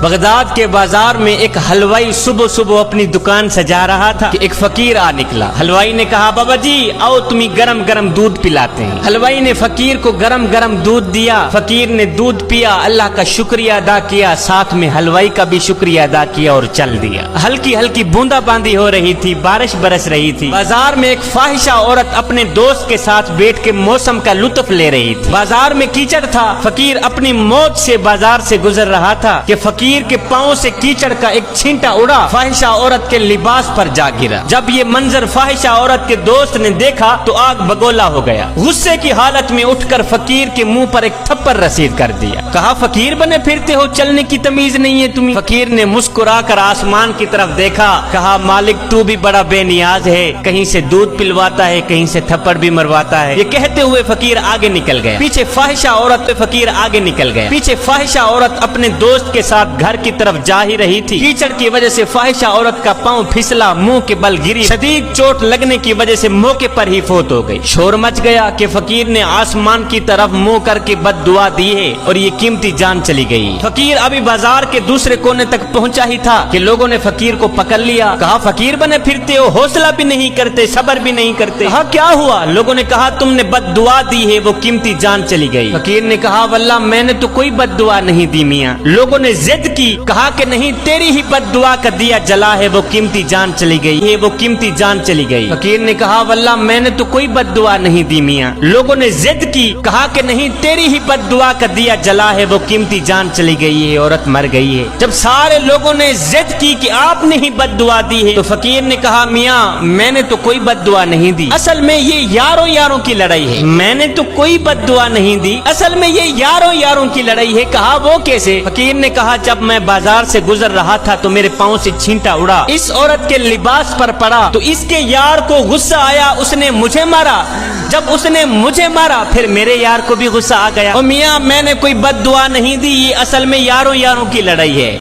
Baghdad کے بازار میں ایک حلوائی صبح صبح اپنی دکان سجا رہا تھا کہ ایک فقیر آ نکلا۔ حلوائی نے کہا بابا جی آؤ تمہیں گرم گرم دودھ پلاتے ہیں۔ حلوائی نے فقیر کو گرم گرم دودھ دیا، فقیر نے دودھ پیا، اللہ کا شکریہ ادا کیا، ساتھ میں حلوائی کا بھی شکریہ ادا کیا اور چل دیا۔ ہلکی ہلکی بوندا باندی ہو رہی تھی، بارش برس رہی تھی۔ بازار میں ایک فاحشہ عورت اپنے دوست کے ساتھ بیٹھ کے موسم کا لطف لے رہی تھی۔ بازار میں کیچڑ تھا، فقیر اپنی موت سے بازار سے گزر رہا تھا کہ فقیر کے پاؤں سے کیچڑ کا ایک چھینٹا اڑا، فاحشہ عورت کے لباس پر جا گرا۔ جب یہ منظر فاحشہ عورت کے دوست نے دیکھا تو آگ بگولا ہو گیا۔ غصے کی حالت میں اٹھ کر فقیر کے منہ پر ایک تھپڑ رسید کر دیا۔ کہا فقیر بنے پھرتے ہو، چلنے کی تمیز نہیں ہے تمہیں؟ فقیر نے مسکرا کر آسمان کی طرف دیکھا، کہا مالک تو بھی بڑا بے نیاز ہے، کہیں سے دودھ پلواتا ہے، کہیں سے تھپڑ بھی مرواتا ہے۔ یہ کہتے ہوئے فقیر آگے نکل گیا۔ پیچھے فاحشہ عورت فقیر آگے نکل گیا۔ پیچھے فاحشہ عورت اپنے دوست کے ساتھ گھر کی طرف جا ہی رہی تھی۔ کیچڑ کی وجہ سے فاحشہ عورت کا پاؤں پھسلا، منہ کے بل گری، شدید چوٹ لگنے کی وجہ سے موقع پر ہی فوت ہو گئی۔ شور مچ گیا کہ فقیر نے آسمان کی طرف منہ کر کے بد دعا دی ہے اور یہ قیمتی جان چلی گئی۔ فقیر ابھی بازار کے دوسرے کونے تک پہنچا ہی تھا کہ لوگوں نے فقیر کو پکڑ لیا۔ کہا فقیر بنے پھرتے ہو، حوصلہ بھی نہیں کرتے، صبر بھی نہیں کرتے۔ کہا کیا ہوا؟ لوگوں نے کہا تم نے بد دعا دی ہے، وہ قیمتی جان چلی گئی۔ فقیر نے کہا واللہ میں نے تو کوئی بد دعا نہیں دی میاں۔ لوگوں نے ضد کی، کہا کہ نہیں تیری ہی بد دعا کا دیا جلا ہے، وہ قیمتی جان چلی گئی ہے، وہ قیمتی جان چلی گئی۔ فقیر نے کہا واللہ میں نے تو کوئی بد دعا نہیں دی میاں۔ لوگوں نے ضد کی، کہا کہ نہیں تیری ہی بد دعا کا دیا جلا ہے، وہ قیمتی جان چلی گئی ہے، عورت مر گئی ہے۔ جب سارے لوگوں نے ضد کی کہ آپ نے ہی بد دعا دی ہے تو فقیر نے کہا میاں میں نے تو کوئی بد دعا نہیں دی، اصل میں یہ یاروں یاروں کی لڑائی ہے، میں نے تو کوئی بد دعا نہیں دی، اصل میں یہ یاروں یاروں کی لڑائی ہے۔ کہا وہ کیسے؟ فقیر نے کہا جب میں بازار سے گزر رہا تھا تو میرے پاؤں سے چھینٹا اڑا، اس عورت کے لباس پر پڑا تو اس کے یار کو غصہ آیا، اس نے مجھے مارا، جب اس نے مجھے مارا پھر میرے یار کو بھی غصہ آ گیا۔ اور میاں میں نے کوئی بد دعا نہیں دی، یہ اصل میں یاروں یاروں کی لڑائی ہے۔